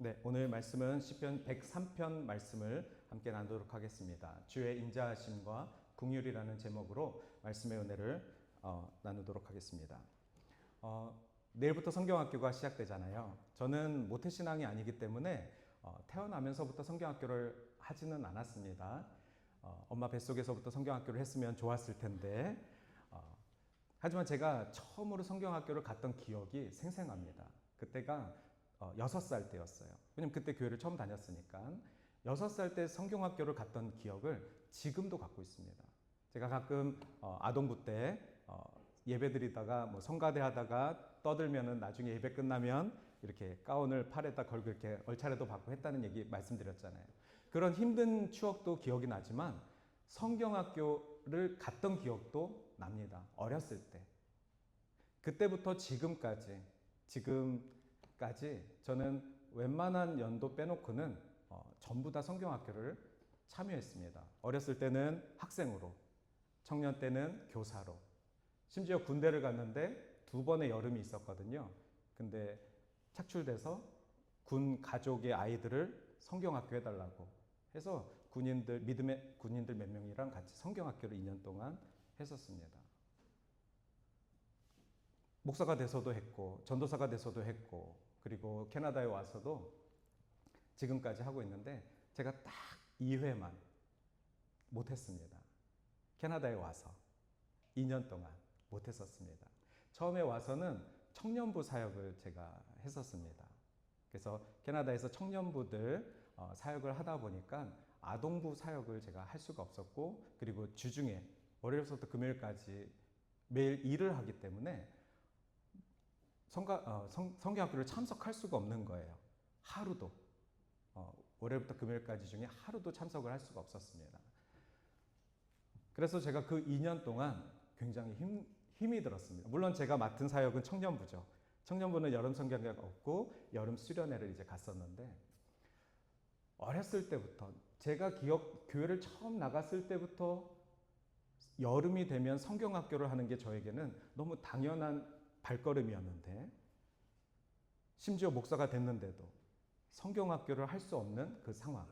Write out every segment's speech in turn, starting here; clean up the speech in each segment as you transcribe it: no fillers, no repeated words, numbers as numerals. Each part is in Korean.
네, 오늘 말씀은 시편 103편 말씀을 함께 나누도록 하겠습니다. 주의 인자하심과 긍휼이라는 제목으로 말씀의 은혜를 나누도록 하겠습니다. 내일부터 성경학교가 시작되잖아요. 저는 모태신앙이 아니기 때문에 태어나면서부터 성경학교를 하지는 않았습니다. 엄마 뱃속에서부터 성경학교를 했으면 좋았을 텐데 하지만 제가 처음으로 성경학교를 갔던 기억이 생생합니다. 그때가 6살 때였어요. 왜냐면 그때 교회를 처음 다녔으니까 6살 때 성경학교를 갔던 기억을 지금도 갖고 있습니다. 제가 가끔 아동부 때 예배 드리다가 뭐 성가대 하다가 떠들면은 나중에 예배 끝나면 이렇게 가운을 팔에다 걸고 이렇게 얼차례도 받고 했다는 얘기 말씀드렸잖아요. 그런 힘든 추억도 기억이 나지만 성경학교를 갔던 기억도 납니다. 어렸을 때. 그때부터 지금까지 저는 웬만한 연도 빼놓고는 전부 다 성경학교를 참여했습니다. 어렸을 때는 학생으로, 청년 때는 교사로, 심지어 군대를 갔는데 2번의 여름이 있었거든요. 근데 착출돼서 군 가족의 아이들을 성경학교 해달라고 해서 믿음의 군인들 몇 명이랑 같이 성경학교를 2년 동안 했었습니다. 목사가 돼서도 했고, 전도사가 돼서도 했고, 그리고 캐나다에 와서도 지금까지 하고 있는데 제가 딱 2회만 못했습니다. 캐나다에 와서 2년 동안 못했었습니다. 처음에 와서는 청년부 사역을 제가 했었습니다. 그래서 캐나다에서 청년부들 사역을 하다 보니까 아동부 사역을 제가 할 수가 없었고, 그리고 주중에 월요일부터 금요일까지 매일 일을 하기 때문에 성경학교를 참석할 수가 없는 거예요. 하루도. 월요일부터 금요일까지 중에 하루도 참석을 할 수가 없었습니다. 그래서 제가 그 2년 동안 굉장히 힘이 들었습니다. 물론 제가 맡은 사역은 청년부죠. 청년부는 여름 성경학 없고 여름 수련회를 이제 갔었는데, 어렸을 때부터 제가 교회를 처음 나갔을 때부터 여름이 되면 성경학교를 하는 게 저에게는 너무 당연한 발걸음이었는데, 심지어 목사가 됐는데도 성경학교를 할 수 없는 그 상황.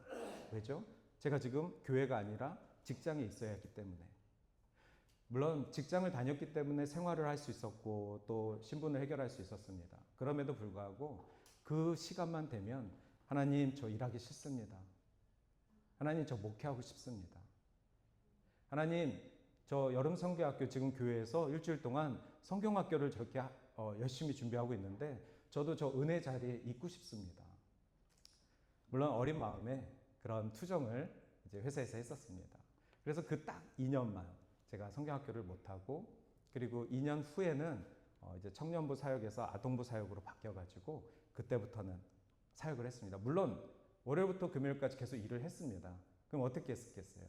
왜죠? 제가 지금 교회가 아니라 직장에 있어야 했기 때문에. 물론 직장을 다녔기 때문에 생활을 할 수 있었고 또 신분을 해결할 수 있었습니다. 그럼에도 불구하고 그 시간만 되면 하나님, 저 일하기 싫습니다. 하나님, 저 목회하고 싶습니다. 하나님, 저 여름 성경학교 지금 교회에서 일주일 동안 성경학교를 저렇게 열심히 준비하고 있는데 저도 저 은혜 자리에 있고 싶습니다. 물론 어린 마음에 그런 투정을 이제 회사에서 했었습니다. 그래서 그 딱 2년만 제가 성경학교를 못하고, 그리고 2년 후에는 이제 청년부 사역에서 아동부 사역으로 바뀌어가지고 그때부터는 사역을 했습니다. 물론 월요일부터 금요일까지 계속 일을 했습니다. 그럼 어떻게 했겠어요?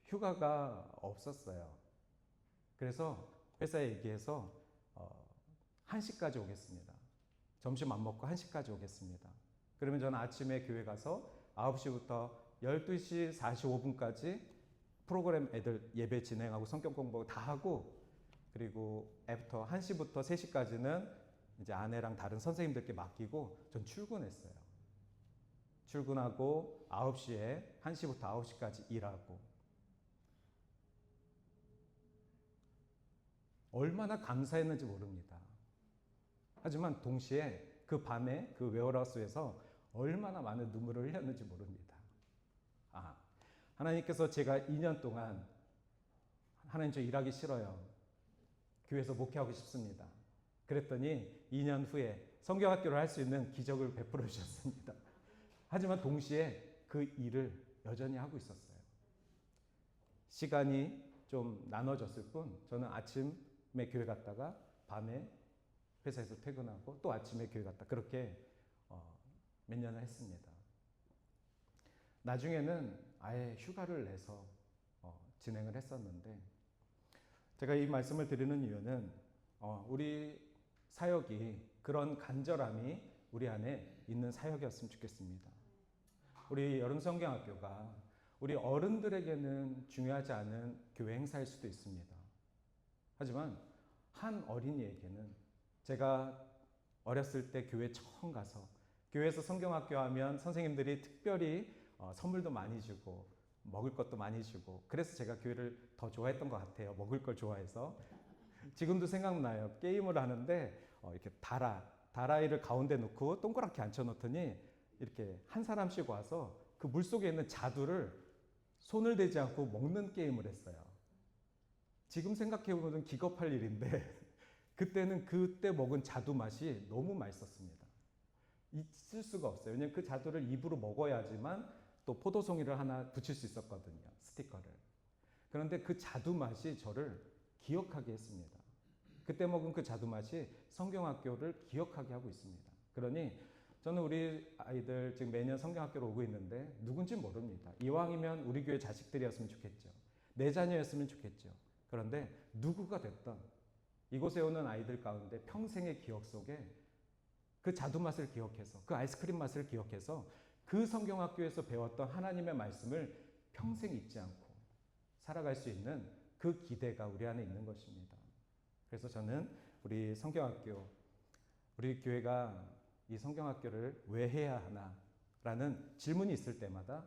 휴가가 없었어요. 그래서 회사에 얘기해서 1시까지 오겠습니다. 점심 안 먹고 1시까지 오겠습니다. 그러면 저는 아침에 교회 가서 9시부터 12시 45분까지 프로그램 애들 예배 진행하고 성경 공부 다 하고, 그리고 애프터 1시부터 3시까지는 이제 아내랑 다른 선생님들께 맡기고 전 출근했어요. 출근하고 9시에 1시부터 9시까지 일하고. 얼마나 감사했는지 모릅니다. 하지만 동시에 그 밤에 그 웨어하우스에서 얼마나 많은 눈물을 흘렸는지 모릅니다. 하나님께서 제가 2년 동안 하나님, 저 일하기 싫어요. 교회에서 목회하고 싶습니다. 그랬더니 2년 후에 성경학교를 할 수 있는 기적을 베풀어 주셨습니다. 하지만 동시에 그 일을 여전히 하고 있었어요. 시간이 좀 나눠졌을 뿐 저는 아침에 교회 갔다가 밤에 회사에서 퇴근하고 또 아침에 교회 갔다, 그렇게 몇 년을 했습니다. 나중에는 아예 휴가를 내서 진행을 했었는데, 제가 이 말씀을 드리는 이유는 우리 사역이 그런 간절함이 우리 안에 있는 사역이었으면 좋겠습니다. 우리 여름 성경학교가 우리 어른들에게는 중요하지 않은 교회 행사일 수도 있습니다. 하지만 한 어린이에게는, 제가 어렸을 때 교회 처음 가서 교회에서 성경학교 하면 선생님들이 특별히 선물도 많이 주고 먹을 것도 많이 주고, 그래서 제가 교회를 더 좋아했던 것 같아요. 먹을 걸 좋아해서. 지금도 생각나요. 게임을 하는데 이렇게 다라이를 가운데 놓고 동그랗게 앉혀놓더니 이렇게 한 사람씩 와서 그 물속에 있는 자두를 손을 대지 않고 먹는 게임을 했어요. 지금 생각해보면 기겁할 일인데 그때는 그때 먹은 자두 맛이 너무 맛있었습니다. 잊을 수가 없어요. 왜냐면 그 자두를 입으로 먹어야지만 또 포도송이를 하나 붙일 수 있었거든요. 스티커를. 그런데 그 자두 맛이 저를 기억하게 했습니다. 그때 먹은 그 자두 맛이 성경학교를 기억하게 하고 있습니다. 그러니 저는 우리 아이들 지금 매년 성경학교로 오고 있는데 누군지 모릅니다. 이왕이면 우리 교회 자식들이었으면 좋겠죠. 내 자녀였으면 좋겠죠. 그런데 누구가 됐던 이곳에 오는 아이들 가운데 평생의 기억 속에 그 자두 맛을 기억해서, 그 아이스크림 맛을 기억해서 그 성경학교에서 배웠던 하나님의 말씀을 평생 잊지 않고 살아갈 수 있는 그 기대가 우리 안에 있는 것입니다. 그래서 저는 우리 성경학교, 우리 교회가 이 성경학교를 왜 해야 하나라는 질문이 있을 때마다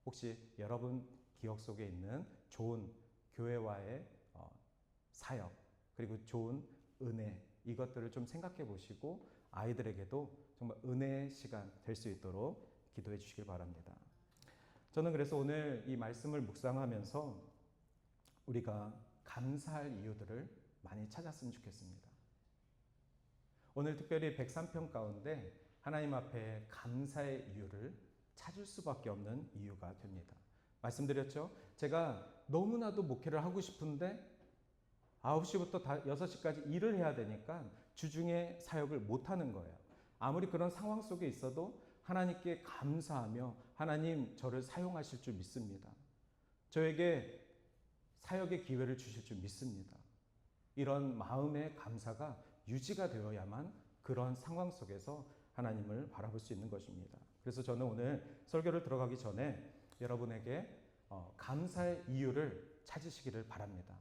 혹시 여러분 기억 속에 있는 좋은 교회와의 사역, 그리고 좋은 은혜, 이것들을 좀 생각해 보시고 아이들에게도 정말 은혜의 시간 될 수 있도록 기도해 주시길 바랍니다. 저는 그래서 오늘 이 말씀을 묵상하면서 우리가 감사할 이유들을 많이 찾았으면 좋겠습니다. 오늘 특별히 103편 가운데 하나님 앞에 감사의 이유를 찾을 수밖에 없는 이유가 됩니다. 말씀드렸죠? 제가 너무나도 목회를 하고 싶은데 9시부터 6시까지 일을 해야 되니까 주중에 사역을 못하는 거예요. 아무리 그런 상황 속에 있어도 하나님께 감사하며 하나님 저를 사용하실 줄 믿습니다. 저에게 사역의 기회를 주실 줄 믿습니다. 이런 마음의 감사가 유지가 되어야만 그런 상황 속에서 하나님을 바라볼 수 있는 것입니다. 그래서 저는 오늘 설교를 들어가기 전에 여러분에게 감사의 이유를 찾으시기를 바랍니다.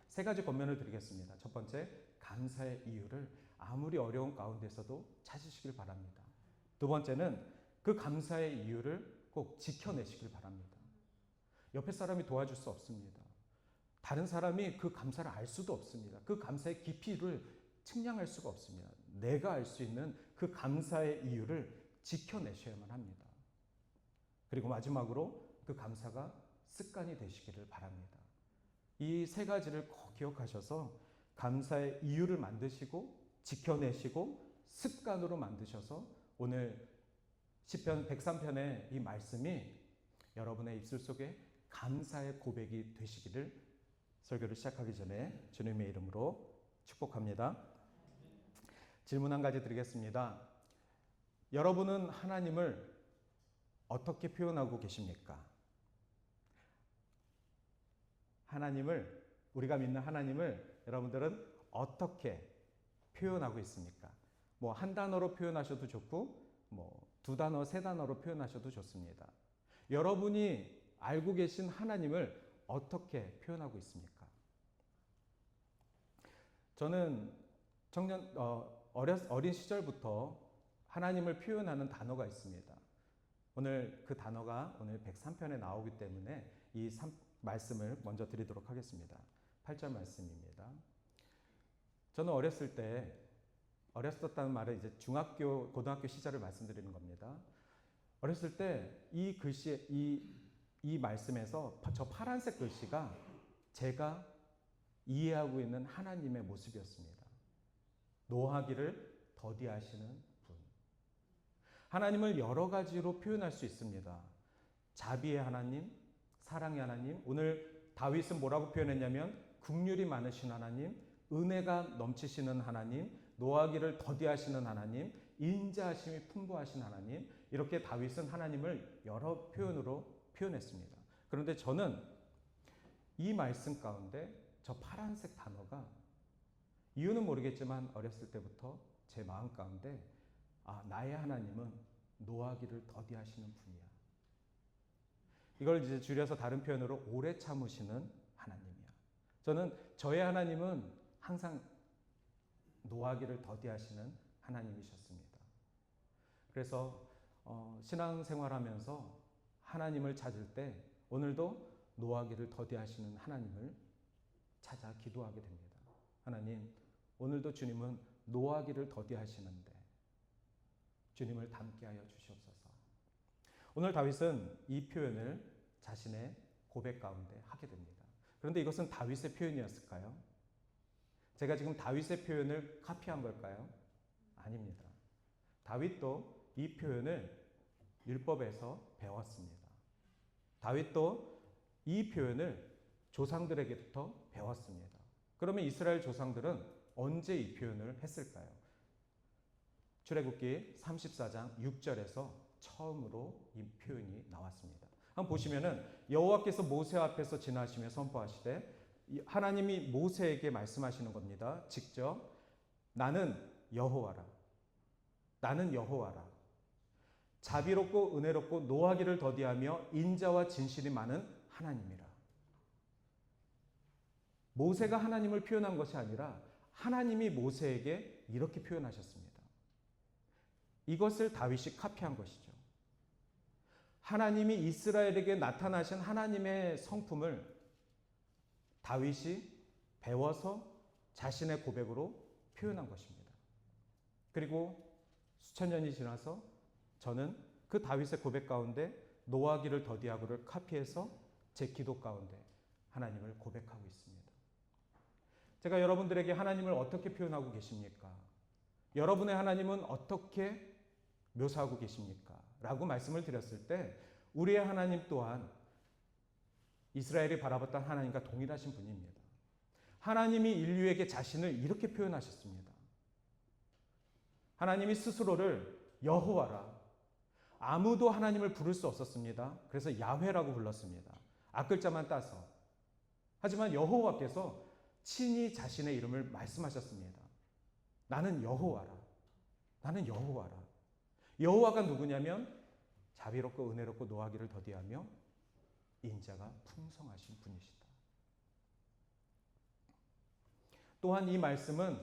세 가지 권면을 드리겠습니다. 첫 번째, 감사의 이유를 아무리 어려운 가운데서도 찾으시길 바랍니다. 두 번째는 그 감사의 이유를 꼭 지켜내시길 바랍니다. 옆에 사람이 도와줄 수 없습니다. 다른 사람이 그 감사를 알 수도 없습니다. 그 감사의 깊이를 측량할 수가 없습니다. 내가 알 수 있는 그 감사의 이유를 지켜내셔야만 합니다. 그리고 마지막으로 그 감사가 습관이 되시기를 바랍니다. 이 세 가지를 꼭 기억하셔서 감사의 이유를 만드시고 지켜내시고 습관으로 만드셔서 오늘 시편 103편의 이 말씀이 여러분의 입술 속에 감사의 고백이 되시기를 설교를 시작하기 전에 주님의 이름으로 축복합니다. 질문 한 가지 드리겠습니다. 여러분은 하나님을 어떻게 표현하고 계십니까? 하나님을, 우리가 믿는 하나님을 여러분들은 어떻게 표현하고 있습니까? 뭐 한 단어로 표현하셔도 좋고 뭐 두 단어, 세 단어로 표현하셔도 좋습니다. 여러분이 알고 계신 하나님을 어떻게 표현하고 있습니까? 저는 어린 시절부터 하나님을 표현하는 단어가 있습니다. 오늘 그 단어가 오늘 103편에 나오기 때문에 이 말씀을 먼저 드리도록 하겠습니다. 8절 말씀입니다. 저는 어렸었다는 말은 이제 중학교, 고등학교 시절을 말씀드리는 겁니다. 어렸을 때 이 글씨, 이 말씀에서 저 파란색 글씨가 제가 이해하고 있는 하나님의 모습이었습니다. 노하기를 더디하시는 분. 하나님을 여러 가지로 표현할 수 있습니다. 자비의 하나님, 사랑의 하나님. 오늘 다윗은 뭐라고 표현했냐면 긍휼이 많으신 하나님, 은혜가 넘치시는 하나님, 노하기를 더디하시는 하나님, 인자하심이 풍부하신 하나님. 이렇게 다윗은 하나님을 여러 표현으로 표현했습니다. 그런데 저는 이 말씀 가운데 저 파란색 단어가 이유는 모르겠지만 어렸을 때부터 제 마음 가운데 나의 하나님은 노하기를 더디하시는 분이야. 이걸 이제 줄여서 다른 표현으로 오래 참으시는 하나님이야. 저는 저의 하나님은 항상 노하기를 더디하시는 하나님이셨습니다. 그래서 신앙생활하면서 하나님을 찾을 때 오늘도 노하기를 더디하시는 하나님을 찾아 기도하게 됩니다. 하나님, 오늘도 주님은 노하기를 더디하시는데 주님을 닮게 하여 주시옵소서. 오늘 다윗은 이 표현을 자신의 고백 가운데 하게 됩니다. 그런데 이것은 다윗의 표현이었을까요? 제가 지금 다윗의 표현을 카피한 걸까요? 아닙니다. 다윗도 이 표현을 율법에서 배웠습니다. 다윗도 이 표현을 조상들에게부터 배웠습니다. 그러면 이스라엘 조상들은 언제 이 표현을 했을까요? 출애굽기 34장 6절에서 처음으로 이 표현이 나왔습니다. 한번 보시면은 여호와께서 모세 앞에서 지나시며 선포하시되, 하나님이 모세에게 말씀하시는 겁니다. 직접 나는 여호와라. 나는 여호와라. 자비롭고 은혜롭고 노하기를 더디하며 인자와 진실이 많은 하나님이라. 모세가 하나님을 표현한 것이 아니라 하나님이 모세에게 이렇게 표현하셨습니다. 이것을 다윗이 카피한 것이죠. 하나님이 이스라엘에게 나타나신 하나님의 성품을 다윗이 배워서 자신의 고백으로 표현한 것입니다. 그리고 수천 년이 지나서 저는 그 다윗의 고백 가운데 노하기를 더디하고를 카피해서 제 기도 가운데 하나님을 고백하고 있습니다. 제가 여러분들에게 하나님을 어떻게 표현하고 계십니까? 여러분의 하나님은 어떻게 묘사하고 계십니까? 라고 말씀을 드렸을 때 우리의 하나님 또한 이스라엘이 바라봤던 하나님과 동일하신 분입니다. 하나님이 인류에게 자신을 이렇게 표현하셨습니다. 하나님이 스스로를 여호와라. 아무도 하나님을 부를 수 없었습니다. 그래서 야훼라고 불렀습니다. 앞글자만 따서. 하지만 여호와께서 친히 자신의 이름을 말씀하셨습니다. 나는 여호와라. 나는 여호와라. 여호와가 누구냐면 자비롭고 은혜롭고 노하기를 더디하며 인자가 풍성하신 분이시다. 또한 이 말씀은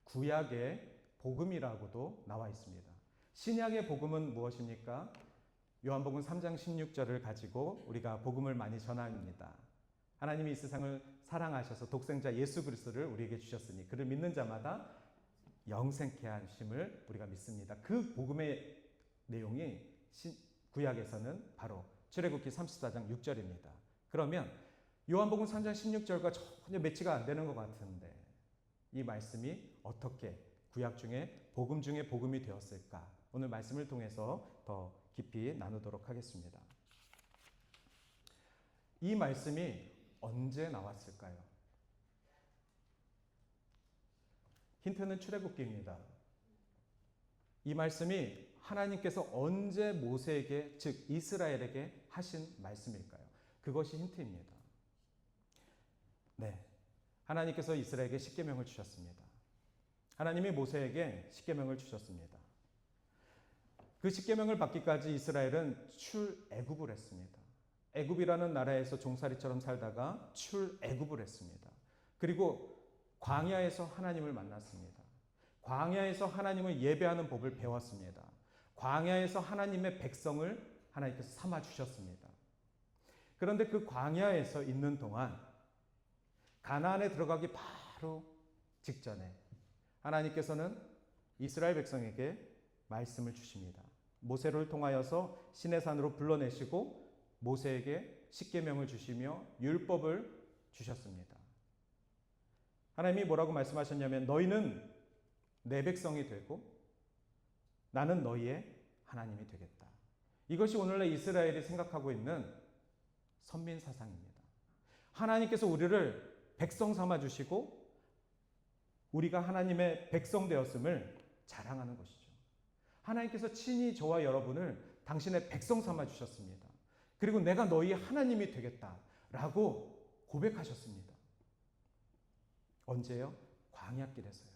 구약의 복음이라고도 나와 있습니다. 신약의 복음은 무엇입니까? 요한복음 3장 16절을 가지고 우리가 복음을 많이 전합니다. 하나님이 이 세상을 사랑하셔서 독생자 예수 그리스도를 우리에게 주셨으니 그를 믿는 자마다 영생케 하심을 우리가 믿습니다. 그 복음의 내용이 구약에서는 바로 출애굽기 34장 6절입니다. 그러면 요한복음 3장 16절과 전혀 매치가 안 되는 것 같은데 이 말씀이 어떻게 구약 중에 복음 중에 복음이 되었을까? 오늘 말씀을 통해서 더 깊이 나누도록 하겠습니다. 이 말씀이 언제 나왔을까요? 힌트는 출애굽기입니다. 이 말씀이 하나님께서 언제 모세에게, 즉 이스라엘에게 하신 말씀일까요? 그것이 힌트입니다. 네, 하나님께서 이스라엘에게 십계명을 주셨습니다. 하나님이 모세에게 십계명을 주셨습니다. 그 십계명을 받기까지 이스라엘은 출애굽을 했습니다. 애굽이라는 나라에서 종살이처럼 살다가 출애굽을 했습니다. 그리고 광야에서 하나님을 만났습니다. 광야에서 하나님을 예배하는 법을 배웠습니다. 광야에서 하나님의 백성을 하나님께서 삼아 주셨습니다. 그런데 그 광야에서 있는 동안 가나안에 들어가기 바로 직전에 하나님께서는 이스라엘 백성에게 말씀을 주십니다. 모세를 통하여서 시내산으로 불러내시고 모세에게 십계명을 주시며 율법을 주셨습니다. 하나님이 뭐라고 말씀하셨냐면 너희는 내 백성이 되고 나는 너희의 하나님이 되겠다. 이것이 오늘날 이스라엘이 생각하고 있는 선민 사상입니다. 하나님께서 우리를 백성 삼아 주시고 우리가 하나님의 백성 되었음을 자랑하는 것이죠. 하나님께서 친히 저와 여러분을 당신의 백성 삼아 주셨습니다. 그리고 내가 너희 하나님이 되겠다라고 고백하셨습니다. 언제요? 광야길에서요.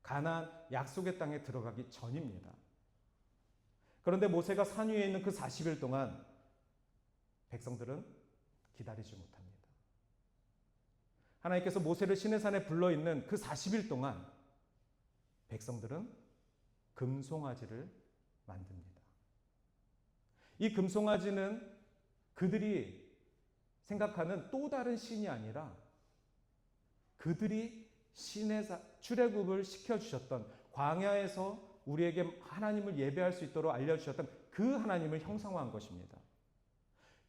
가나안 약속의 땅에 들어가기 전입니다. 그런데 모세가 산 위에 있는 그 40일 동안 백성들은 기다리지 못합니다. 하나님께서 모세를 시내산에 불러 있는 그 40일 동안 백성들은 금송아지를 만듭니다. 이 금송아지는 그들이 생각하는 또 다른 신이 아니라 그들이 신의 출애굽을 시켜주셨던, 광야에서 우리에게 하나님을 예배할 수 있도록 알려주셨던 그 하나님을 형상화한 것입니다.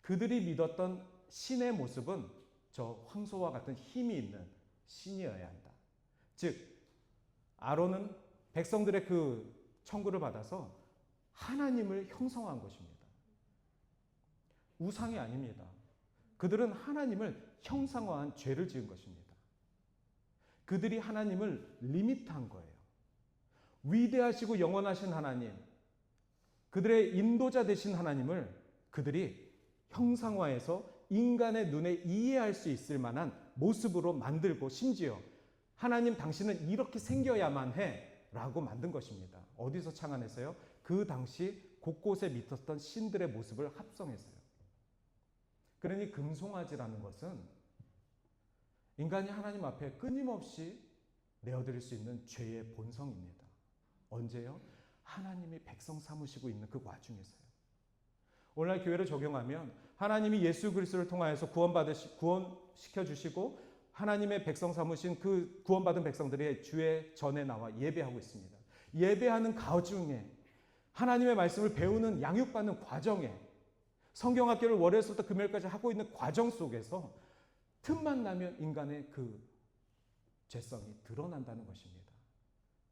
그들이 믿었던 신의 모습은 저 황소와 같은 힘이 있는 신이어야 한다. 즉 아론은 백성들의 그 청구를 받아서 하나님을 형성한 것입니다. 우상이 아닙니다. 그들은 하나님을 형상화한 죄를 지은 것입니다. 그들이 하나님을 리미트한 거예요. 위대하시고 영원하신 하나님, 그들의 인도자 되신 하나님을 그들이 형상화해서 인간의 눈에 이해할 수 있을 만한 모습으로 만들고, 심지어 하나님 당신은 이렇게 생겨야만 해 라고 만든 것입니다. 어디서 창안했어요? 그 당시 곳곳에 믿었던 신들의 모습을 합성했어요. 그러니 금송아지라는 것은 인간이 하나님 앞에 끊임없이 내어드릴 수 있는 죄의 본성입니다. 언제요? 하나님이 백성 삼으시고 있는 그 와중에서요. 오늘날 교회를 적용하면 하나님이 예수 그리스도를 통하여서 구원시켜 주시고 하나님의 백성 삼으신 그 구원받은 백성들이 주의 전에 나와 예배하고 있습니다. 예배하는 가중에, 하나님의 말씀을 배우는 양육받는 과정에, 성경학교를 월요일부터 금요일까지 하고 있는 과정 속에서 틈만 나면 인간의 그 죄성이 드러난다는 것입니다.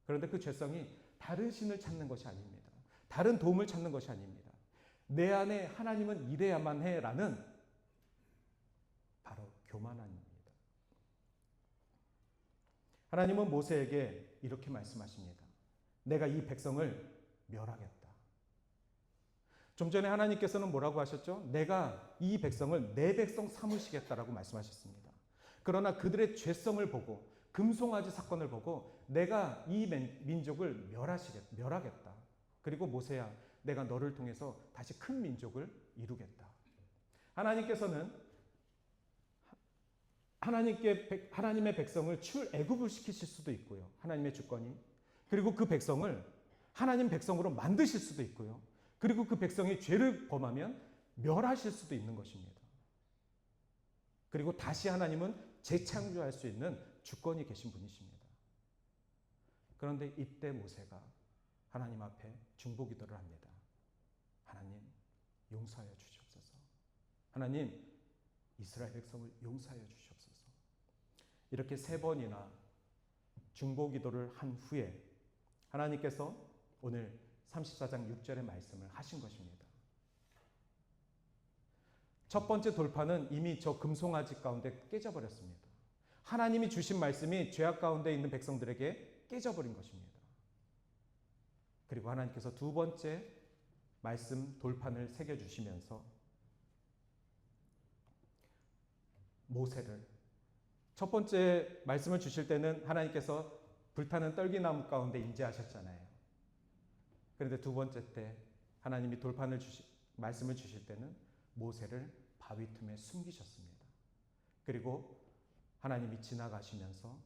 그런데 그 죄성이 다른 신을 찾는 것이 아닙니다. 다른 도움을 찾는 것이 아닙니다. 내 안에 하나님은 이래야만 해라는 바로 교만함입니다. 하나님은 모세에게 이렇게 말씀하십니다. 내가 이 백성을 멸하겠다. 좀 전에 하나님께서는 뭐라고 하셨죠? 내가 이 백성을 내 백성 삼으시겠다라고 말씀하셨습니다. 그러나 그들의 죄성을 보고, 금송아지 사건을 보고 내가 이 민족을 멸하겠다. 그리고 모세야, 내가 너를 통해서 다시 큰 민족을 이루겠다. 하나님께서는 하나님의 백성을 출애굽을 시키실 수도 있고요. 하나님의 주권이. 그리고 그 백성을 하나님 백성으로 만드실 수도 있고요. 그리고 그 백성이 죄를 범하면 멸하실 수도 있는 것입니다. 그리고 다시 하나님은 재창조할 수 있는 주권이 계신 분이십니다. 그런데 이때 모세가 하나님 앞에 중보기도를 합니다. 하나님, 용서하여 주시옵소서. 하나님, 이스라엘 백성을 용서하여 주시옵소서. 이렇게 3번이나 중보기도를 한 후에 하나님께서 오늘 34장 6절의 말씀을 하신 것입니다. 첫 번째 돌파는 이미 저 금송아지 가운데 깨져버렸습니다. 하나님이 주신 말씀이 죄악 가운데 있는 백성들에게 깨져버린 것입니다. 그리고 하나님께서 두 번째 말씀 돌판을 새겨주시면서 모세를, 첫 번째 말씀을 주실 때는 하나님께서 불타는 떨기나무 가운데 임재하셨잖아요. 그런데 두 번째 때 하나님이 말씀을 주실 때는 모세를 바위 틈에 숨기셨습니다. 그리고 하나님이 지나가시면서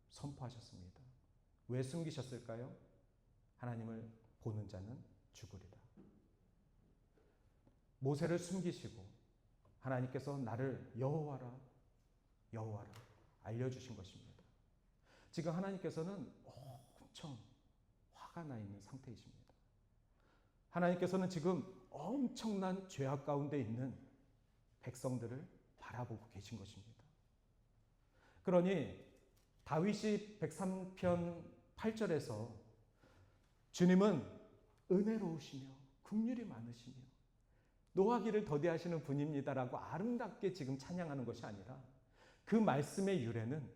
선포하셨습니다. 왜 숨기셨을까요? 하나님을 보는 자는 죽으리라. 모세를 숨기시고 하나님께서 나를 여호와라 알려주신 것입니다. 지금 하나님께서는 엄청 화가 나 있는 상태이십니다. 하나님께서는 지금 엄청난 죄악 가운데 있는 백성들을 바라보고 계신 것입니다. 그러니 다윗이 103편 8절에서 주님은 은혜로우시며 긍휼이 많으시며 노하기를 더디하시는 분입니다라고 아름답게 지금 찬양하는 것이 아니라 그 말씀의 유래는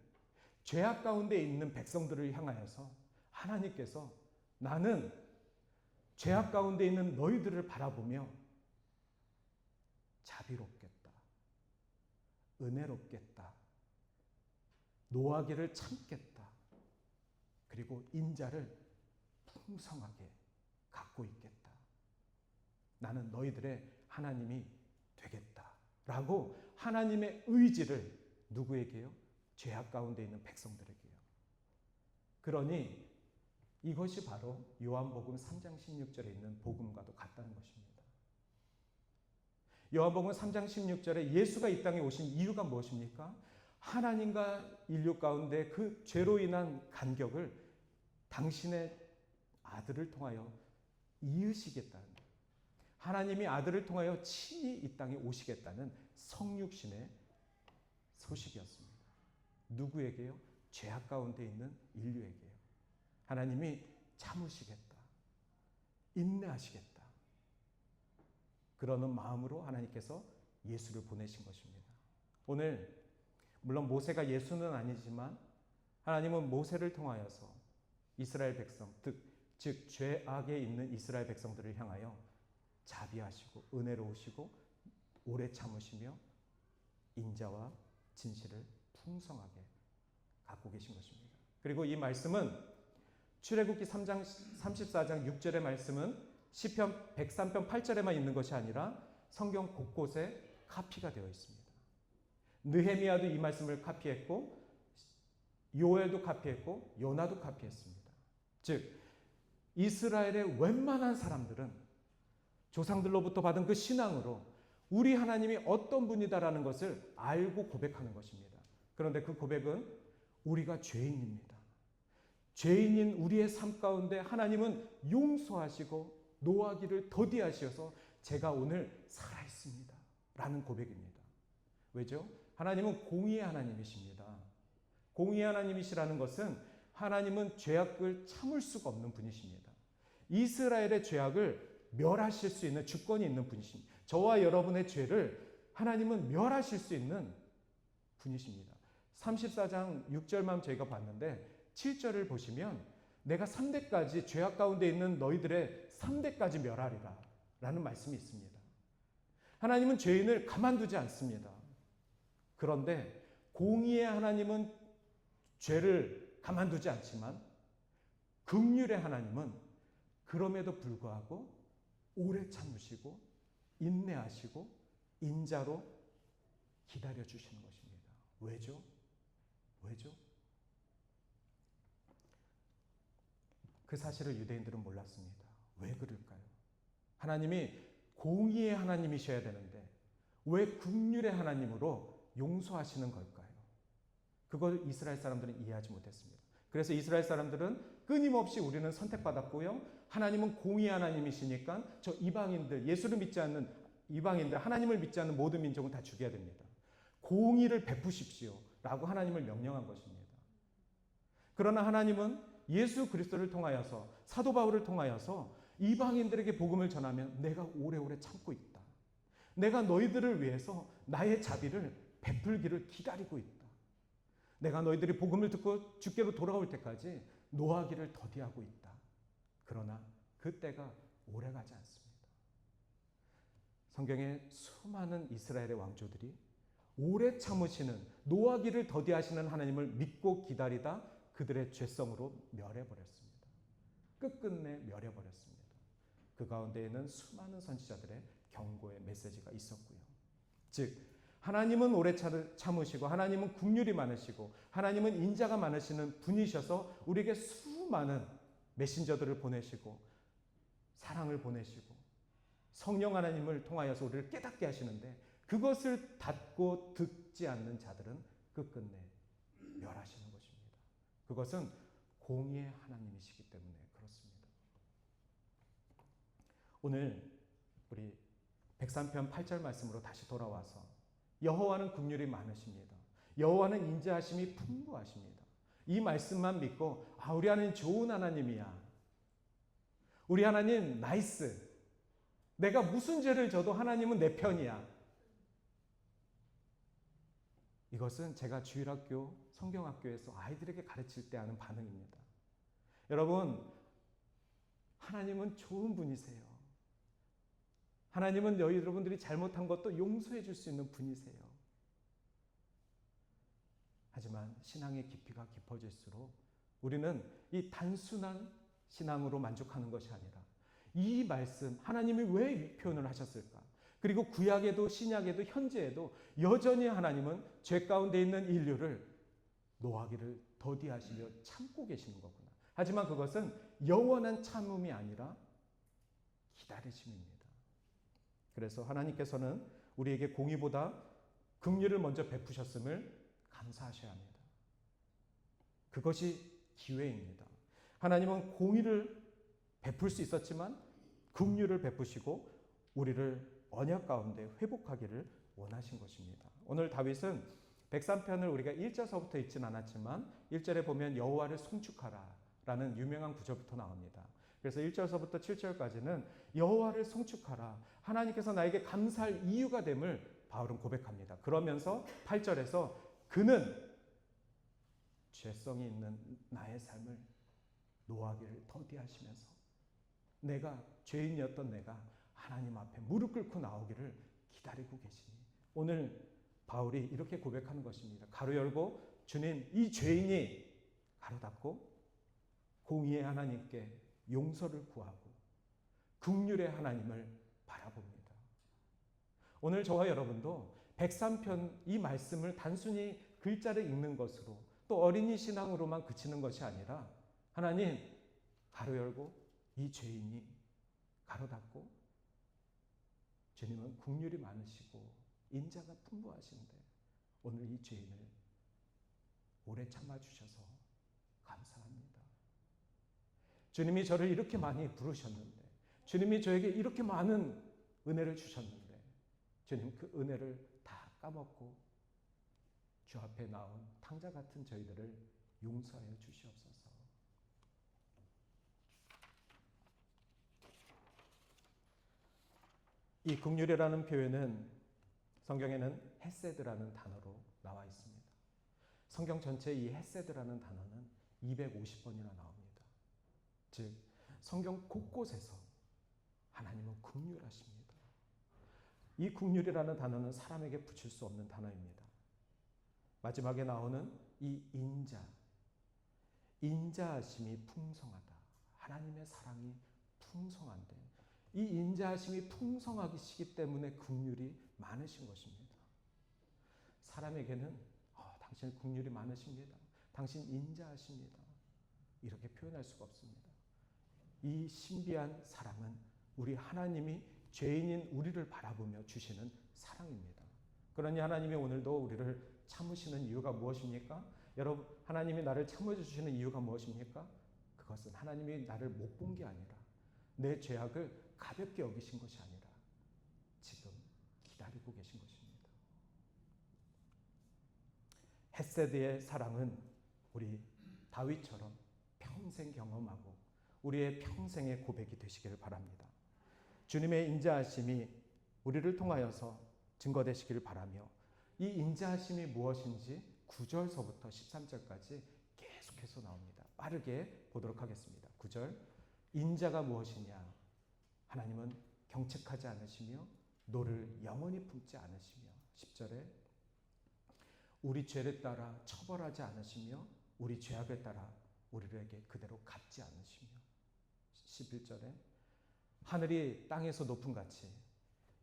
죄악 가운데 있는 백성들을 향하여서 하나님께서 나는 죄악 가운데 있는 너희들을 바라보며 자비롭겠다, 은혜롭겠다, 노하기를 참겠다, 그리고 인자를 풍성하게 갖고 있겠다. 나는 너희들의 하나님이 되겠다 라고 하나님의 의지를 누구에게요? 죄악 가운데 있는 백성들에게요. 그러니 이것이 바로 요한복음 3장 16절에 있는 복음과도 같다는 것입니다. 요한복음 3장 16절에 예수가 이 땅에 오신 이유가 무엇입니까? 하나님과 인류 가운데 그 죄로 인한 간격을 당신의 아들을 통하여 이으시겠다는, 하나님이 아들을 통하여 친히 이 땅에 오시겠다는 성육신의 소식이었습니다. 누구에게요? 죄악 가운데 있는 인류에게요. 하나님이 참으시겠다, 인내하시겠다, 그러는 마음으로 하나님께서 예수를 보내신 것입니다. 오늘 물론 모세가 예수는 아니지만 하나님은 모세를 통하여서 이스라엘 백성, 즉 죄악에 있는 이스라엘 백성들을 향하여 자비하시고 은혜로우시고 오래 참으시며 인자와 진실을 풍성하게 갖고 계신 것입니다. 그리고 이 말씀은 출애굽기 3장 34장 6절의 말씀은 시편 103편 8절에만 있는 것이 아니라 성경 곳곳에 카피가 되어 있습니다. 느헤미야도 이 말씀을 카피했고 요엘도 카피했고 요나도 카피했습니다. 즉 이스라엘의 웬만한 사람들은 조상들로부터 받은 그 신앙으로 우리 하나님이 어떤 분이다라는 것을 알고 고백하는 것입니다. 그런데 그 고백은 우리가 죄인입니다. 죄인인 우리의 삶 가운데 하나님은 용서하시고 노하기를 더디하셔서 제가 오늘 살아있습니다 라는 고백입니다. 왜죠? 하나님은 공의의 하나님이십니다. 공의의 하나님이시라는 것은 하나님은 죄악을 참을 수가 없는 분이십니다. 이스라엘의 죄악을 멸하실 수 있는 주권이 있는 분이십니다. 저와 여러분의 죄를 하나님은 멸하실 수 있는 분이십니다. 34장 6절만 저희가 봤는데 7절을 보시면 내가 3대까지 죄악 가운데 있는 너희들의 3대까지 멸하리라 라는 말씀이 있습니다. 하나님은 죄인을 가만두지 않습니다. 그런데 공의의 하나님은 죄를 가만두지 않지만 긍휼의 하나님은 그럼에도 불구하고 오래 참으시고 인내하시고 인자로 기다려 주시는 것입니다. 왜죠? 왜죠? 그 사실을 유대인들은 몰랐습니다. 왜 그럴까요? 하나님이 공의의 하나님이셔야 되는데 왜 긍휼의 하나님으로 용서하시는 걸까요? 그걸 이스라엘 사람들은 이해하지 못했습니다. 그래서 이스라엘 사람들은 끊임없이 우리는 선택받았고요. 하나님은 공의의 하나님이시니까 저 이방인들, 예수를 믿지 않는 이방인들, 하나님을 믿지 않는 모든 민족은 다 죽여야 됩니다. 공의를 베푸십시오 라고 하나님을 명령한 것입니다. 그러나 하나님은 예수 그리스도를 통하여서 사도 바울을 통하여서 이방인들에게 복음을 전하면 내가 오래오래 참고 있다. 내가 너희들을 위해서 나의 자비를 베풀기를 기다리고 있다. 내가 너희들이 복음을 듣고 주께로 돌아올 때까지 노하기를 더디하고 있다. 그러나 그때가 오래가지 않습니다. 성경에 수많은 이스라엘의 왕조들이 오래 참으시는 노하기를 더디하시는 하나님을 믿고 기다리다 그들의 죄성으로 멸해버렸습니다. 끝끝내 멸해버렸습니다. 그 가운데에는 수많은 선지자들의 경고의 메시지가 있었고요. 즉 하나님은 오래 참으시고 하나님은 긍휼이 많으시고 하나님은 인자가 많으시는 분이셔서 우리에게 수많은 메신저들을 보내시고 사랑을 보내시고 성령 하나님을 통하여서 우리를 깨닫게 하시는데 그것을 닫고 듣지 않는 자들은 끝끝내 멸하시는 것입니다. 그것은 공의의 하나님이시기 때문에 그렇습니다. 오늘 우리 103편 8절 말씀으로 다시 돌아와서 여호와는 긍휼이 많으십니다. 여호와는 인자하심이 풍부하십니다. 이 말씀만 믿고 우리 하나님 좋은 하나님이야. 우리 하나님 나이스. 내가 무슨 죄를 져도 하나님은 내 편이야. 이것은 제가 주일학교, 성경학교에서 아이들에게 가르칠 때 하는 반응입니다. 여러분, 하나님은 좋은 분이세요. 하나님은 여러분들이 잘못한 것도 용서해 줄 수 있는 분이세요. 하지만 신앙의 깊이가 깊어질수록 우리는 이 단순한 신앙으로 만족하는 것이 아니라 이 말씀, 하나님이 왜 이 표현을 하셨을까? 그리고 구약에도 신약에도 현재에도 여전히 하나님은 죄 가운데 있는 인류를 노하기를 더디하시며 참고 계시는 거구나. 하지만 그것은 영원한 참음이 아니라 기다리심입니다. 그래서 하나님께서는 우리에게 공의보다 긍휼을 먼저 베푸셨음을 감사하셔야 합니다. 그것이 기회입니다. 하나님은 공의를 베풀 수 있었지만 긍휼을 베푸시고 우리를 언약 가운데 회복하기를 원하신 것입니다. 오늘 다윗은 103편을 우리가 1절서부터 읽진 않았지만 1절에 보면 여호와를 송축하라 라는 유명한 구절부터 나옵니다. 그래서 1절서부터 7절까지는 여호와를 송축하라, 하나님께서 나에게 감사할 이유가 됨을 바울은 고백합니다. 그러면서 8절에서 그는 죄성이 있는 나의 삶을 노하기를 더디하시면서 내가 죄인이었던 내가 하나님 앞에 무릎 꿇고 나오기를 기다리고 계시니, 오늘 바울이 이렇게 고백하는 것입니다. 가로 열고 주님, 이 죄인이 가로 닫고 공의의 하나님께 용서를 구하고 긍휼의 하나님을 바라봅니다. 오늘 저와 여러분도 103편 이 말씀을 단순히 글자를 읽는 것으로 또 어린이 신앙으로만 그치는 것이 아니라 하나님, 가로 열고 이 죄인이 가로 닫고 주님은 긍휼이 많으시고 인자가 풍부하신데 오늘 이 죄인을 오래 참아주셔서 감사합니다. 주님이 저를 이렇게 많이 부르셨는데, 주님이 저에게 이렇게 많은 은혜를 주셨는데 주님 그 은혜를 다 까먹고 주 앞에 나온 탕자 같은 저희들을 용서하여 주시옵소서. 이 긍휼이라는 표현은 성경에는 헤세드라는 단어로 나와 있습니다. 성경 전체에 이 헤세드라는 단어는 250번이나 나옵니다. 즉 성경 곳곳에서 하나님은 긍휼하십니다. 이 긍휼이라는 단어는 사람에게 붙일 수 없는 단어입니다. 마지막에 나오는 이 인자하심이 풍성하다. 하나님의 사랑이 풍성한데 이 인자하심이 풍성하시기 때문에 긍휼이 많으신 것입니다. 사람에게는 당신 긍휼이 많으십니다. 당신 인자하십니다. 이렇게 표현할 수가 없습니다. 이 신비한 사랑은 우리 하나님이 죄인인 우리를 바라보며 주시는 사랑입니다. 그러니 하나님이 오늘도 우리를 참으시는 이유가 무엇입니까? 여러분, 하나님이 나를 참아주시는 이유가 무엇입니까? 그것은 하나님이 나를 못 본 게 아니라 내 죄악을 가볍게 여기신 것이 아니라 지금 기다리고 계신 것입니다. 헤세드의 사랑은 우리 다윗처럼 평생 경험하고 우리의 평생의 고백이 되시기를 바랍니다. 주님의 인자하심이 우리를 통하여서 증거되시기를 바라며 이 인자하심이 무엇인지 9절서부터 13절까지 계속해서 나옵니다. 빠르게 보도록 하겠습니다. 9절, 인자가 무엇이냐? 하나님은 경책하지 않으시며 노를 영원히 품지 않으시며. 10절에 우리 죄를 따라 처벌하지 않으시며 우리 죄악을 따라 우리에게 그대로 갚지 않으시며. 11절에 하늘이 땅에서 높음 같이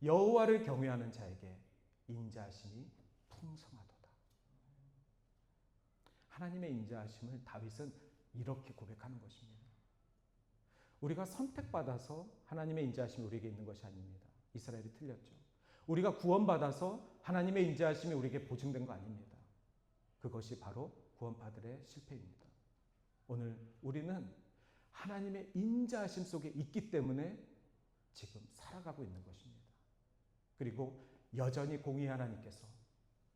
여호와를 경외하는 자에게 인자하심이 풍성하도다. 하나님의 인자하심을 다윗은 이렇게 고백하는 것입니다. 우리가 선택받아서 하나님의 인자하심이 우리에게 있는 것이 아닙니다. 이스라엘이 틀렸죠. 우리가 구원받아서 하나님의 인자하심이 우리에게 보증된 거 아닙니다. 그것이 바로 구원파들의 실패입니다. 오늘 우리는 하나님의 인자하심 속에 있기 때문에 지금 살아가고 있는 것입니다. 그리고 여전히 공의 하나님께서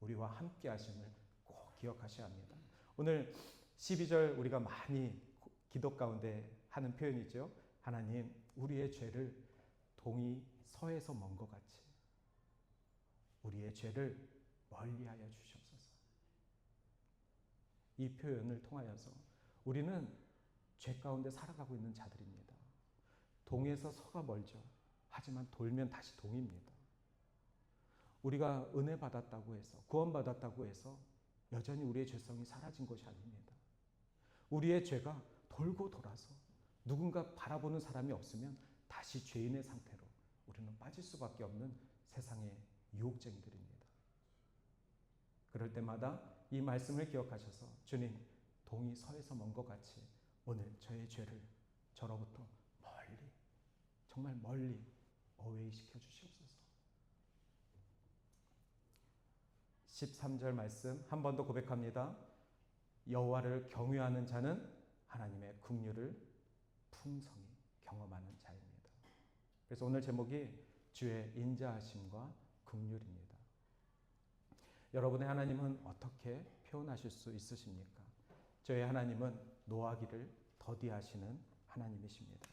우리와 함께 하심을 꼭 기억하셔야 합니다. 오늘 12절 우리가 많이 기도 가운데 하는 표현이죠. 하나님, 우리의 죄를 동이 서에서 먼 것 같이 우리의 죄를 멀리하여 주시옵소서. 이 표현을 통하여서 우리는 죄 가운데 살아가고 있는 자들입니다. 동에서 서가 멀죠. 하지만 돌면 다시 동입니다. 우리가 은혜 받았다고 해서, 구원받았다고 해서 여전히 우리의 죄성이 사라진 것이 아닙니다. 우리의 죄가 돌고 돌아서 누군가 바라보는 사람이 없으면 다시 죄인의 상태로 우리는 빠질 수밖에 없는 세상의 유혹쟁이들입니다. 그럴 때마다 이 말씀을 기억하셔서 주님, 동이 서에서 먼 것 같이 오늘 저의 죄를 저로부터 멀리, 정말 멀리 어웨이시켜 주시옵소서. 13절 말씀 한 번 더 고백합니다. 여호와를 경외하는 자는 하나님의 긍휼을 풍성히 경험하는 자입니다. 그래서 오늘 제목이 주의 인자하심과 긍휼입니다. 여러분의 하나님은 어떻게 표현하실 수 있으십니까? 저의 하나님은 노하기를 더디하시는 하나님이십니다.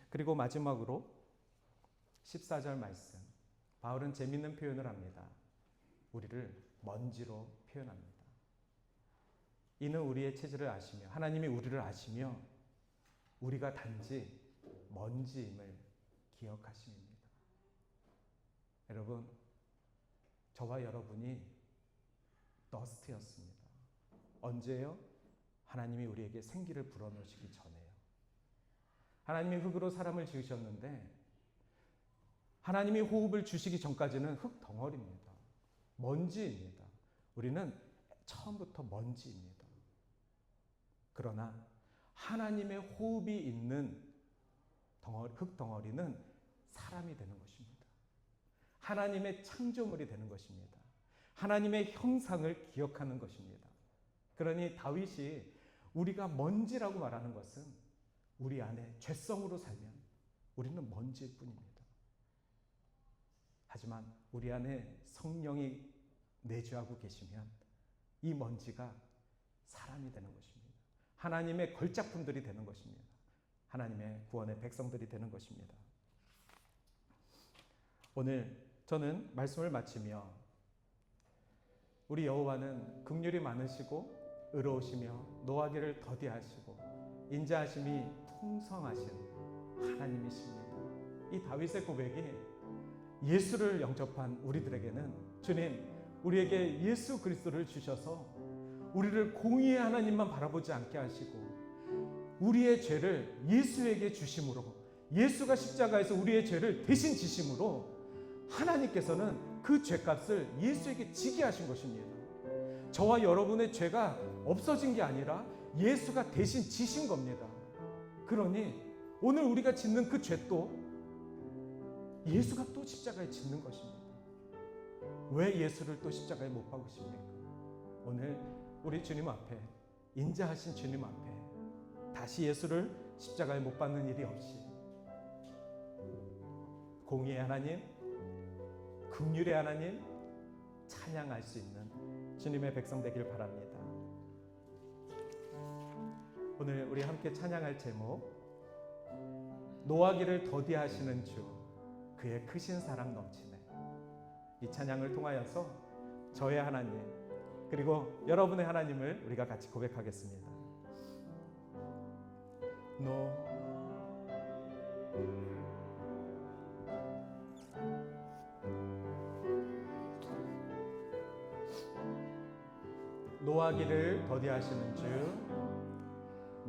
그리고 마지막으로 14절 말씀, 바울은 재미있는 표현을 합니다. 우리를 먼지로 표현합니다. 이는 우리의 체질을 아시며, 하나님이 우리를 아시며 우리가 단지 먼지임을 기억하심입니다. 여러분, 저와 여러분이 더스트였습니다. 언제요? 하나님이 우리에게 생기를 불어넣으시기 전에요. 하나님이 흙으로 사람을 지으셨는데 하나님이 호흡을 주시기 전까지는 흙 덩어리입니다. 먼지입니다. 우리는 처음부터 먼지입니다. 그러나 하나님의 호흡이 있는 흙 덩어리는 사람이 되는 것입니다. 하나님의 창조물이 되는 것입니다. 하나님의 형상을 기억하는 것입니다. 그러니 다윗이 우리가 먼지라고 말하는 것은 우리 안에 죄성으로 살면 우리는 먼지일 뿐입니다. 하지만 우리 안에 성령이 내주하고 계시면 이 먼지가 사람이 되는 것입니다. 하나님의 걸작품들이 되는 것입니다. 하나님의 구원의 백성들이 되는 것입니다. 오늘 저는 말씀을 마치며 우리 여호와는 긍휼이 많으시고 의로우시며 노하기를 더디하시고 인자하심이 풍성하신 하나님이십니다. 이 다윗의 고백이 예수를 영접한 우리들에게는 주님, 우리에게 예수 그리스도를 주셔서 우리를 공의의 하나님만 바라보지 않게 하시고 우리의 죄를 예수에게 주심으로, 예수가 십자가에서 우리의 죄를 대신 지심으로 하나님께서는 그 죄값을 예수에게 지게 하신 것입니다. 저와 여러분의 죄가 없어진 게 아니라 예수가 대신 지신 겁니다. 그러니 오늘 우리가 짓는 그 죄도 예수가 또 십자가에 짓는 것입니다. 왜 예수를 또 십자가에 못 박으십니까? 오늘 우리 주님 앞에, 인자하신 주님 앞에 다시 예수를 십자가에 못 박는 일이 없이 공의의 하나님, 긍휼의 하나님 찬양할 수 있는 주님의 백성 되길 바랍니다. 오늘 우리 함께 찬양할 제목, 노하기를 더디하시는 주, 그의 크신 사랑 넘치네. 이 찬양을 통하여서 저의 하나님 그리고 여러분의 하나님을 우리가 같이 고백하겠습니다. 노하기를 더디하시는 주,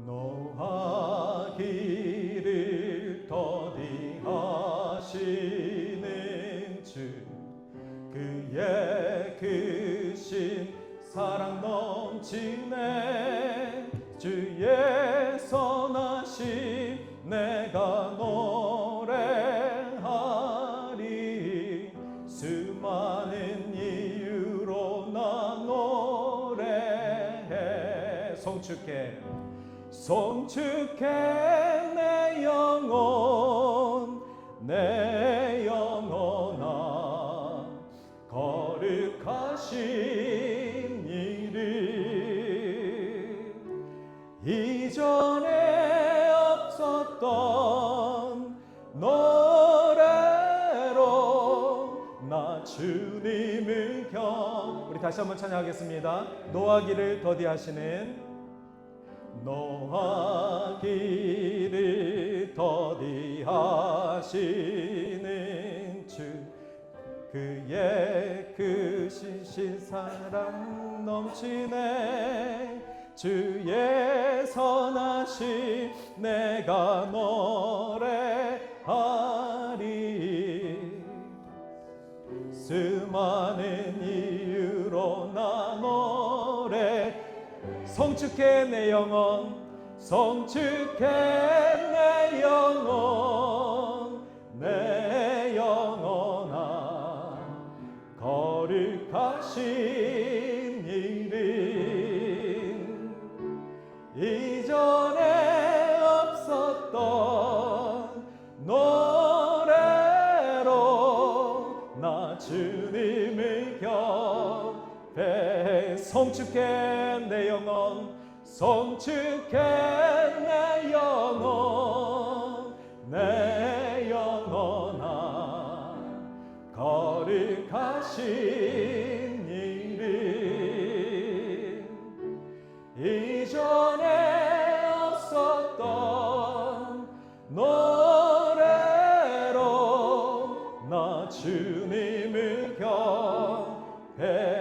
노하기를 더디하시는 주, 그의 크신 사랑 넘치네. 주의 선하심 내가 노래하리. 수많은 이유로 나 노래해. 송축해 내 영혼, 내 영혼아 거룩하신 이를. 이전에 없었던 노래로 나 주님을 우리 다시 한번 찬양하겠습니다. 노하기를 더디하시는, 노하기를 더디하시는 주, 그의 크신 사랑 넘치네. 주의 선하심 내가 노래하리. 수많은 이유로 나 노래. 성축해 내 영혼, 성축해 내 영혼아 거룩하신 이름 이전에 없었던 노래로 나 주님을 경배해 성축해 내 영혼 성축해 내 영혼아 거룩하신 이름 이전에 없었던 노래로 나 주님을 경배해.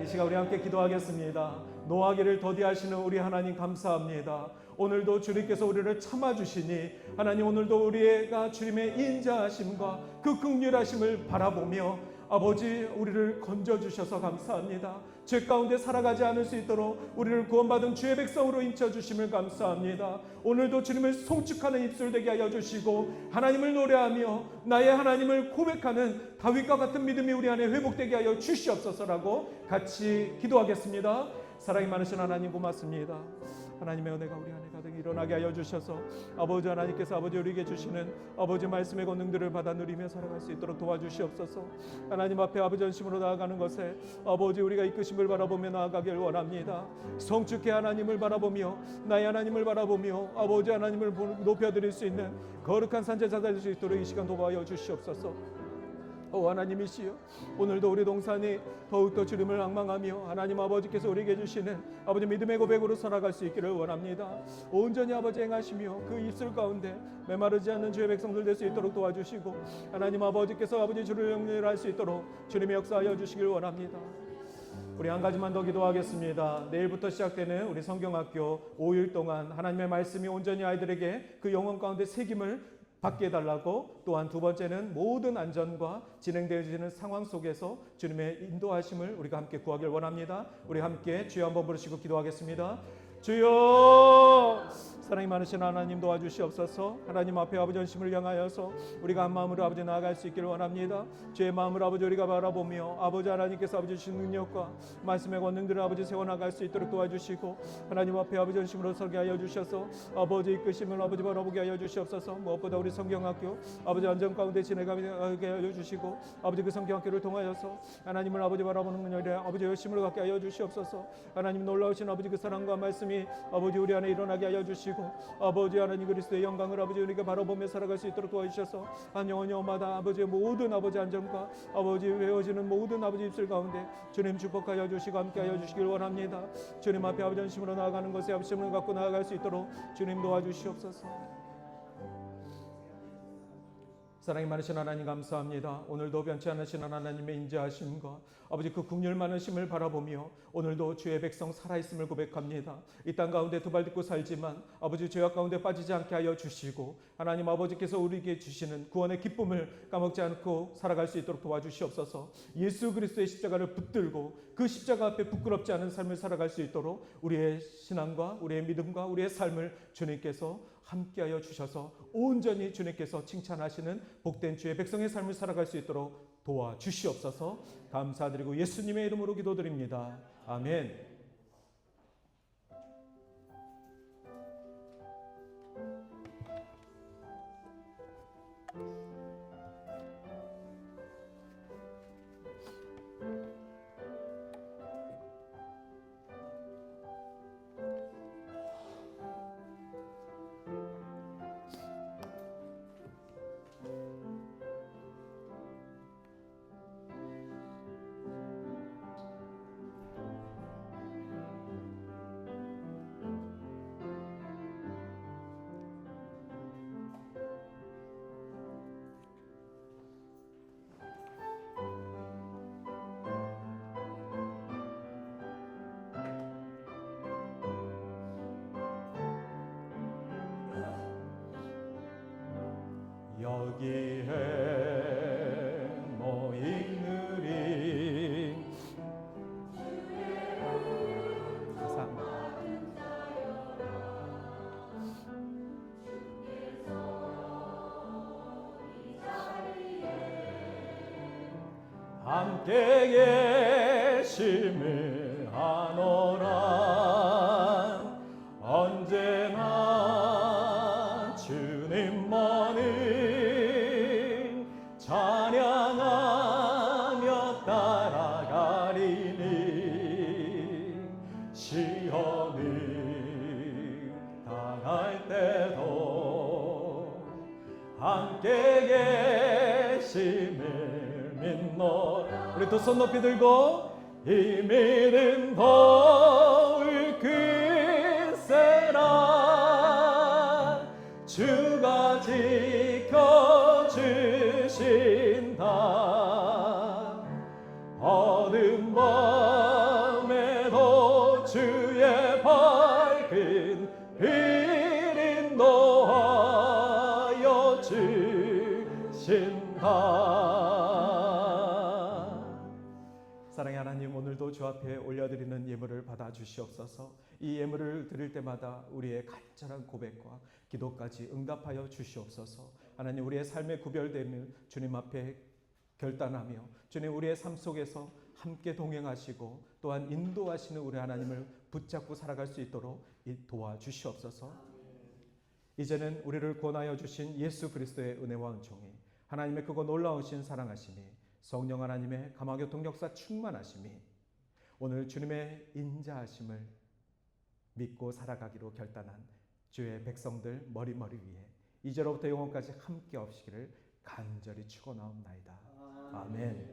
이 시간 우리 함께 기도하겠습니다. 노하기를 더디하시는 우리 하나님 감사합니다. 오늘도 주님께서 우리를 참아주시니 하나님 오늘도 우리가 주님의 인자하심과 그 긍휼하심을 바라보며 아버지 우리를 건져주셔서 감사합니다. 죄 가운데 살아가지 않을 수 있도록 우리를 구원받은 주의 백성으로 인쳐주심을 감사합니다. 오늘도 주님을 송축하는 입술 되게 하여 주시고 하나님을 노래하며 나의 하나님을 고백하는 다윗과 같은 믿음이 우리 안에 회복되게 하여 주시옵소서라고 같이 기도하겠습니다. 사랑이 많으신 하나님 고맙습니다. 하나님의 은혜가 우리 안에 가득 일어나게 하여 주셔서 아버지 하나님께서 아버지 우리에게 주시는 아버지 말씀의 권능들을 받아 누리며 살아갈 수 있도록 도와주시옵소서. 하나님 앞에 아버지 전심으로 나아가는 것에 아버지 우리가 이끄심을 바라보며 나아가길 원합니다. 성축해 하나님을 바라보며 나의 하나님을 바라보며 아버지 하나님을 높여드릴 수 있는 거룩한 산제자 될 수 있도록 이 시간 도와여 주시옵소서. 하나님이시여 오늘도 우리 동산이 더욱더 주님을 앙망하며 하나님 아버지께서 우리에게 주시는 아버지 믿음의 고백으로 살아갈 수 있기를 원합니다. 온전히 아버지 행하시며 그 입술 가운데 메마르지 않는 주의 백성들 될 수 있도록 도와주시고 하나님 아버지께서 아버지 주를 영리할 수 있도록 주님의 역사하여 주시길 원합니다. 우리 한 가지만 더 기도하겠습니다. 내일부터 시작되는 우리 성경학교 5일 동안 하나님의 말씀이 온전히 아이들에게 그 영혼 가운데 새김을 받게 해달라고, 또한 두 번째는 모든 안전과 진행되어지는 상황 속에서 주님의 인도하심을 우리가 함께 구하길 원합니다. 우리 함께 주여 한번 부르시고 기도하겠습니다. 주여, 사랑이 많으신 하나님 도와주시옵소서. 하나님 앞에 아버지 전심을 향하여서 우리가 한 마음으로 아버지 나아갈 수 있기를 원합니다. 주의 마음을 아버지 우리가 바라보며 아버지 하나님께서 아버지 주신 능력과 말씀의 권능들을 아버지 세워나갈 수 있도록 도와주시고 하나님 앞에 아버지 전심으로 설계 하여 주셔서 아버지 이끄심을 아버지 바라보게 하여 주시옵소서. 무엇보다 우리 성경학교 아버지 안전 가운데 지내가게 하여 주시고 아버지 그 성경학교를 통하여서 하나님을 아버지 바라보는 그녀들의 아버지 열심을 갖게 하여 주시옵소서. 하나님 놀라우신 아버지 그 사랑과 말씀이 아버지 우리 안에 일어나게 하여 주시고 아버지 하나님 그리스도의 영광을 아버지 우리가 바라보며 살아갈 수 있도록 도와주셔서 한 영혼 영혼마다 아버지의 모든 아버지 안전과 아버지 외워지는 모든 아버지 입술 가운데 주님 축복하여 주시고 함께하여 주시길 원합니다. 주님 앞에 아버지 전심으로 나아가는 것에 앞심을 갖고 나아갈 수 있도록 주님 도와주시옵소서. 사랑이 많으신 하나님 감사합니다. 오늘도 변치 않으신 하나님의 인자하심과 아버지 그 긍휼 많으심을 바라보며 오늘도 주의 백성 살아있음을 고백합니다. 이 땅 가운데 두 발 딛고 살지만 아버지 죄악 가운데 빠지지 않게 하여 주시고 하나님 아버지께서 우리에게 주시는 구원의 기쁨을 까먹지 않고 살아갈 수 있도록 도와주시옵소서. 예수 그리스도의 십자가를 붙들고 그 십자가 앞에 부끄럽지 않은 삶을 살아갈 수 있도록 우리의 신앙과 우리의 믿음과 우리의 삶을 주님께서 함께하여 주셔서 온전히 주님께서 칭찬하시는 복된 주의 백성의 삶을 살아갈 수 있도록 도와주시옵소서. 감사드리고 예수님의 이름으로 기도드립니다. 아멘. 여기에 모인 우리 감사합니다. 함께 계심을 아노라. 언제나 주님만을 찬양하며 따라가리니 시험을 당할 때도 함께 계심을 믿노라. 우리 두 손 높이 들고 이 믿음 더욱 글쎄라. 주가 지켜주신다. 어두운 밤에도 주의 밝은 빛 인도하여 주신다. 사랑의 하나님, 오늘도 주 앞에 올려드리는 예물을 받아 주시옵소서. 이 예물을 드릴 때마다 우리의 간절한 고백과 기도까지 응답하여 주시옵소서. 하나님, 우리의 삶의 구별됨을 주님 앞에 결단하며 주님 우리의 삶 속에서 함께 동행하시고 또한 인도하시는 우리 하나님을 붙잡고 살아갈 수 있도록 도와주시옵소서. 이제는 우리를 구원하여 주신 예수 그리스도의 은혜와 은총이, 하나님의 크고 놀라우신 사랑하심이, 성령 하나님의 감화교통 역사 충만하심이, 오늘 주님의 인자하심을 믿고 살아가기로 결단한 주의 백성들 머리머리 위에 이제로부터 영원까지 함께 없으시기를 간절히 축원하옵나이다. 아멘.